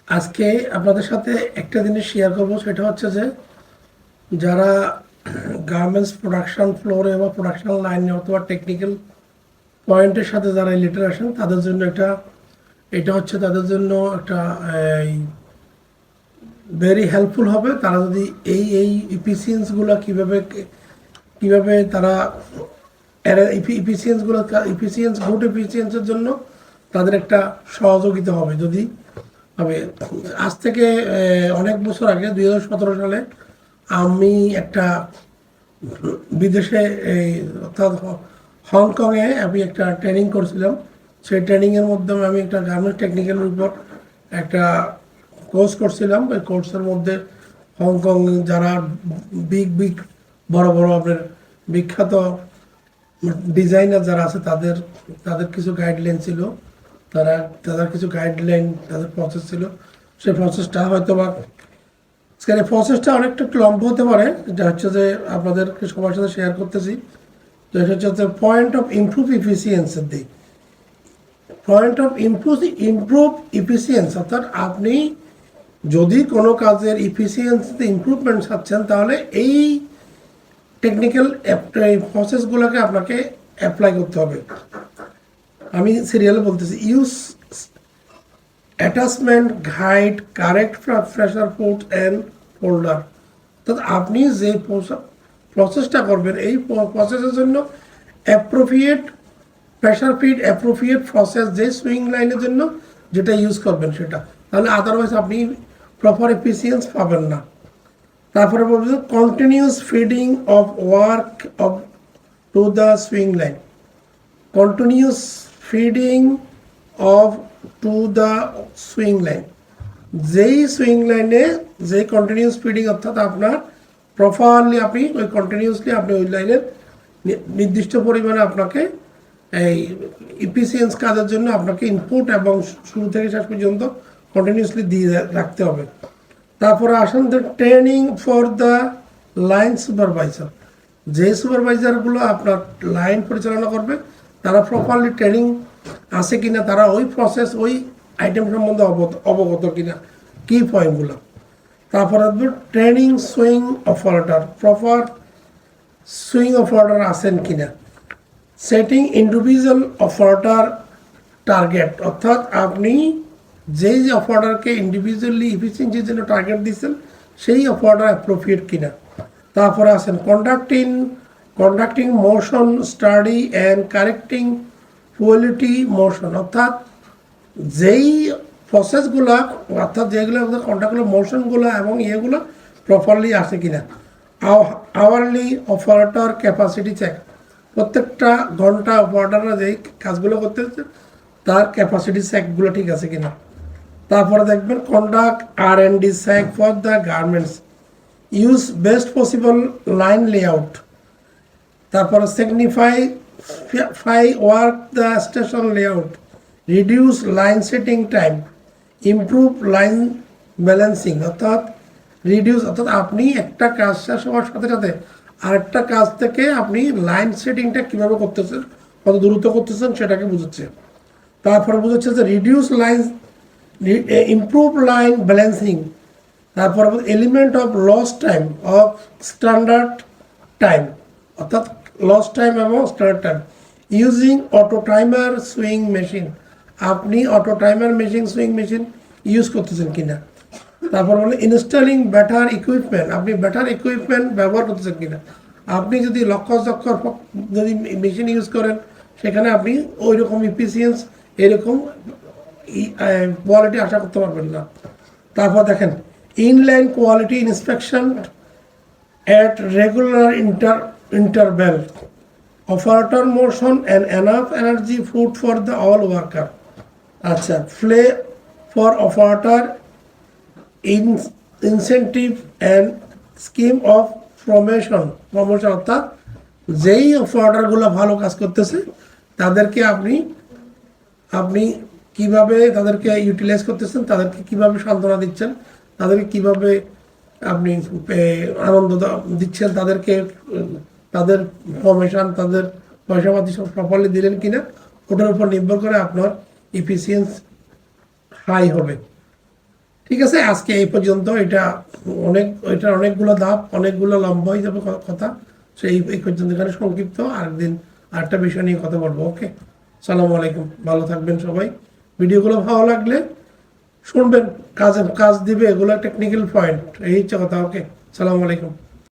আজকে আপনাদের সাথে একটা জিনিস শেয়ার করব, সেটা হচ্ছে যে যারা গার্মেন্টস প্রোডাকশন ফ্লোরে বা প্রোডাকশন লাইনে অথবা টেকনিক্যাল পয়েন্টের সাথে যারা রিলেটেড আসেন তাদের জন্য এটা হচ্ছে তাদের জন্য একটা ভেরি হেল্পফুল হবে। তারা যদি এই ইফিসিয়েন্সগুলো কিভাবে তারা গুড ইফিসিয়েন্সের জন্য তাদের একটা সহযোগিতা হবে যদি হবে। আজ থেকে অনেক বছর আগে 2017 সালে আমি একটা বিদেশে অর্থাৎ হংকংয়ে আমি একটা ট্রেনিং করছিলাম। সেই ট্রেনিংয়ের মাধ্যমে আমি একটা গার্মেন্টস টেকনিক্যালের উপর একটা কোর্স করছিলাম। ওই কোর্সের মধ্যে হংকং যারা বিগ বিগ বড় বড় আপনার বিখ্যাত ডিজাইনার যারা আছে তাদের তাদের কিছু গাইডলাইন ছিল, তাদের কিছু গাইডলাইন, তাদের প্রসেস ছিল। সেই প্রসেসটা হয়তো বা আজকের এই প্রসেসটা অনেকটা একটু লম্বা হতে পারে, যেটা হচ্ছে যে আপনাদেরকে সবার সাথে শেয়ার করতেছি। তো এটা হচ্ছে পয়েন্ট অফ ইমপ্রুভ ইফিসিয়েন্সের দিক। পয়েন্ট অফ ইমপ্রুভ ইফিসিয়েন্স অর্থাৎ আপনি যদি কোনো কাজের ইফিসিয়েন্সিতে ইমপ্রুভমেন্ট চাচ্ছেন তাহলে এই টেকনিক্যাল প্রসেসগুলোকে আপনাকে অ্যাপ্লাই করতে হবে। আমি সিরিয়ালে বলতেছি, use attachment guide correct pressure foot and holder. অর্থাৎ আপনি যে প্রসেসটা করবেন এই প্রসেসের জন্য appropriate pressure feet, appropriate process, যে সুইং লাইনের জন্য যেটা ইউজ করবেন সেটা, তাহলে আদারওয়াইজ আপনি প্রপার এফিসিয়েন্স পাবেন না। তারপরে বলবেন continuous feeding of work of to the swing line. Continuous feeding of to the swing line, যেই সুইং লাইনে যে কন্টিনিউয়াস ফিডিং অর্থাৎ আপনার প্রপারলি আপনি ওই কন্টিনিউয়াসলি আপনি ওই লাইনের নির্দিষ্ট পরিমাণে আপনাকে এই ইফিসিয়েন্স কাজের জন্য আপনাকে ইনপুট এবং শুরু থেকে শেষ পর্যন্ত কন্টিনিউয়াসলি দিয়ে রাখতে হবে। তারপরে আসেন the training for the line supervisor. যে সুপারভাইজারগুলো আপনার লাইন পরিচালনা করবে তারা প্রপারলি ট্রেনিং আছে কিনা, তারা ওই প্রসেস ওই আইটেম সম্বন্ধে অবগত কিনা, কি পয়েন্টগুলো। তারপরে training swing operator, proper swing operator আছেন কিনা। সেটিং ইন্ডিভিজুয়াল অপারেটর টার্গেট, অর্থাৎ আপনি যেই অপারেটরকে ইন্ডিভিজুয়ালি ইফিসিয়েন্সির জন্য টার্গেট দিচ্ছেন সেই অপারেটর অ্যাপ্রোপ্রিয়েট কিনা। তারপরে আছেন conducting motion study and correcting quality motion, অর্থাৎ যেই প্রসেসগুলো অর্থাৎ যেগুলো কন্ডাক্টগুলো মোশনগুলো এবং ইয়েগুলো প্রপারলি আসে কিনা। আওয়ারলি অপারেটর ক্যাপাসিটি চেক, প্রত্যেকটা ঘন্টা অপারেটররা যেই কাজগুলো করতেছে তার ক্যাপাসিটি চেকগুলো ঠিক আছে কিনা। তারপরে দেখবেন conduct R&D check for the garments, use best possible line layout. তারপরে signify work the station layout, reduce line setting time, improve line balancing. অর্থাৎ আপনি একটা কাজ শেষ হওয়ার সাথে সাথে আরেকটা কাজ থেকে আপনি লাইন সেটিংটা কীভাবে করতেছেন, কত দ্রুত করতেছেন সেটাকে বুঝাচ্ছে। তারপরে বুঝাচ্ছে যে reduce line, improve line balancing. তারপরে element of loss time of standard time, অর্থাৎ লস টাইম এবং standard time. Using auto timer swing machine, আপনি auto timer machine swing machine use করতেছেন কিনা। তারপর বলে ইনস্টলিং বেটার ইকুইপমেন্ট, আপনি বেটার ইকুইপমেন্ট ব্যবহার করতেছেন কিনা। আপনি যদি লক্ষ যদি মেশিন ইউজ করেন সেখানে আপনি ওই রকম ইফিসিয়েন্স এরকম কোয়ালিটি আশা করতে পারবেন না। তারপর দেখেন inline quality inspection at regular interval, operator motion and enough energy food for the all worker. আচ্ছা, play for operator incentive and scheme of promotion, অর্থাৎ যেই অপারেটরগুলো ভালো কাজ করতেছে তাদেরকে আপনি কিভাবে তাদেরকে ইউটিলাইজ করতেছেন, তাদেরকে কিভাবে সান্ত্বনা দিচ্ছেন, তাদেরকে কিভাবে আপনি আনন্দ দিচ্ছেন, তাদেরকে তাদের প্রমোশন, তাদের পয়সাপাতি সব প্রপারলি দিলেন কিনা, ওটার উপর নির্ভর করে আপনার ইফিসিয়েন্স হাই হবে। ঠিক আছে, আজকে এই পর্যন্ত। এটা অনেকগুলো ধাপ, অনেকগুলো লম্বা হয়ে যাবে কথা। সেই এই পর্যন্ত, এখানে সংক্ষিপ্ত। আরেকদিন আরেকটা বিষয় নিয়ে কথা বলবো। ওকে, সালামু আলাইকুম, ভালো থাকবেন সবাই। ভিডিওগুলো ভালো লাগলে শুনবেন, কাজ দিবে, এগুলো টেকনিক্যাল পয়েন্ট, এই হচ্ছে কথা। ওকে, সালামু আলাইকুম।